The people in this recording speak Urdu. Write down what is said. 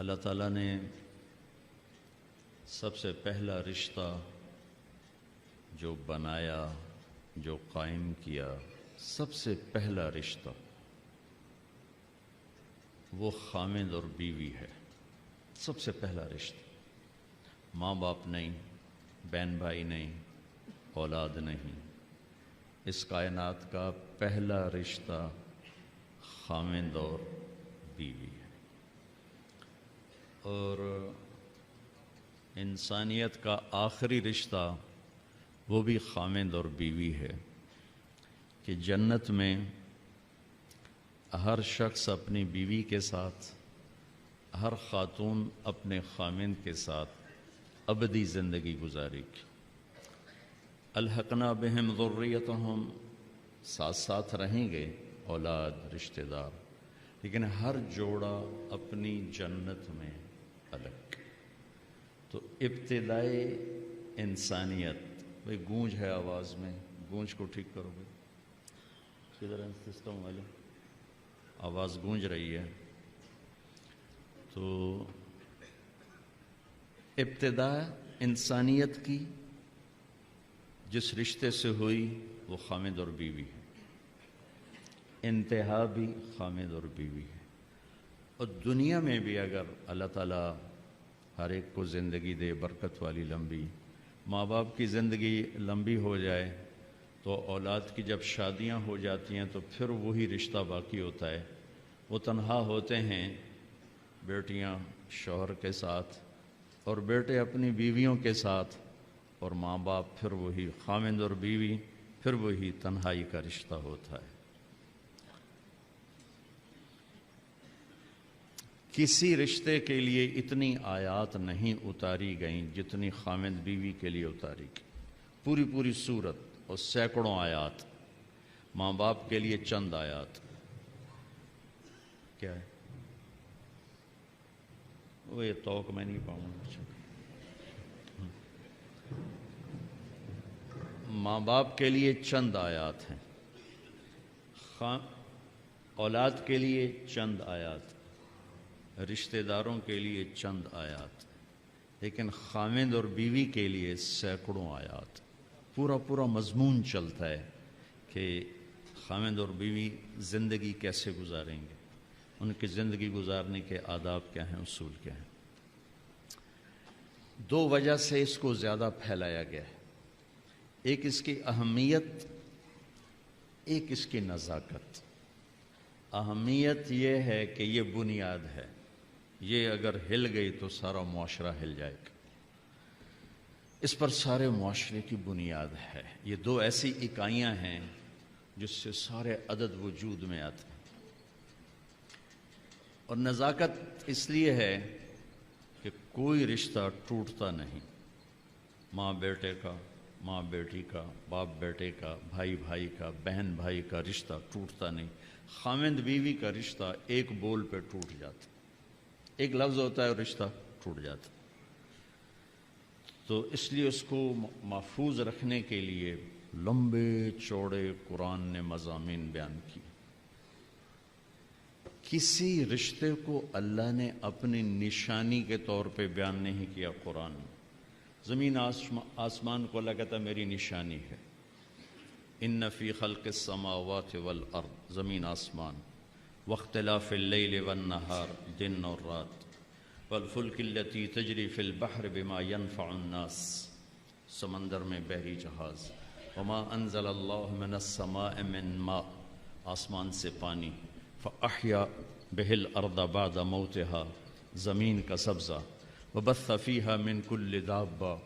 اللہ تعالیٰ نے سب سے پہلا رشتہ جو بنایا، جو قائم کیا، سب سے پہلا رشتہ وہ خامند اور بیوی ہے۔ سب سے پہلا رشتہ، ماں باپ نہیں، بہن بھائی نہیں، اولاد نہیں، اس کائنات کا پہلا رشتہ خامند اور بیوی ہے۔ اور انسانیت کا آخری رشتہ وہ بھی خامند اور بیوی ہے کہ جنت میں ہر شخص اپنی بیوی کے ساتھ، ہر خاتون اپنے خامند کے ساتھ ابدی زندگی گزارے گی۔ الحقنا بہم ذریتہم، ساتھ ساتھ رہیں گے اولاد، رشتہ دار، لیکن ہر جوڑا اپنی جنت میں الگ۔ تو ابتدائے انسانیت، بھئی گونج ہے آواز میں، گونج کو ٹھیک کرو گے، کدھر ہے سسٹم والے؟ آواز گونج رہی ہے۔ تو ابتدا انسانیت کی جس رشتے سے ہوئی وہ خامد اور بیوی ہے، انتہا بھی خامد اور بیوی ہے۔ اور دنیا میں بھی اگر اللہ تعالیٰ ہر ایک کو زندگی دے برکت والی لمبی، ماں باپ کی زندگی لمبی ہو جائے تو اولاد کی جب شادیاں ہو جاتی ہیں تو پھر وہی رشتہ باقی ہوتا ہے۔ وہ تنہا ہوتے ہیں، بیٹیاں شوہر کے ساتھ اور بیٹے اپنی بیویوں کے ساتھ، اور ماں باپ پھر وہی خامند اور بیوی، پھر وہی تنہائی کا رشتہ ہوتا ہے۔ کسی رشتے کے لیے اتنی آیات نہیں اتاری گئیں جتنی خامند بیوی کے لیے اتاری گئی، پوری پوری سورت اور سینکڑوں آیات۔ ماں باپ کے لیے چند آیات۔ کیا ہے وہ؟ یہ توق میں نہیں پاؤں گا۔ ماں باپ کے لیے چند آیات ہیں، اولاد کے لیے چند آیات، رشتہ داروں کے لیے چند آیات، لیکن خامند اور بیوی کے لیے سینکڑوں آیات۔ پورا پورا مضمون چلتا ہے کہ خامند اور بیوی زندگی کیسے گزاریں گے، ان کی زندگی گزارنے کے آداب کیا ہیں، اصول کیا ہیں۔ دو وجہ سے اس کو زیادہ پھیلایا گیا ہے، ایک اس کی اہمیت، ایک اس کی نزاکت۔ اہمیت یہ ہے کہ یہ بنیاد ہے، یہ اگر ہل گئی تو سارا معاشرہ ہل جائے گا، اس پر سارے معاشرے کی بنیاد ہے۔ یہ دو ایسی اکائیاں ہیں جس سے سارے عدد وجود میں آتے ہیں۔ اور نزاکت اس لیے ہے کہ کوئی رشتہ ٹوٹتا نہیں، ماں بیٹے کا، ماں بیٹی کا، باپ بیٹے کا، بھائی بھائی کا، بہن بھائی کا رشتہ ٹوٹتا نہیں۔ خامند بیوی کا رشتہ ایک بول پہ ٹوٹ جاتا، ایک لفظ ہوتا ہے اور رشتہ ٹوٹ جاتا۔ تو اس لیے اس کو محفوظ رکھنے کے لیے لمبے چوڑے قرآن نے مضامین بیان کیے۔ کسی رشتے کو اللہ نے اپنی نشانی کے طور پہ بیان نہیں کیا قرآن میں۔ زمین آسمان کو اللہ کہتا ہے میری نشانی ہے۔ ان فی خلق السماوات والارض، زمین آسمان، واختلاف اللیل والنہار، دن اور رات، والفلک التی تجری فی البحر بما ينفع الناس، سمندر میں بحری جہاز، وما انزل اللہ من السماء من ماء، آسمان سے پانی، فاحیا بہ الارض بعد موتها، زمین کا سبزہ، وبث فیہا من کل دابہ،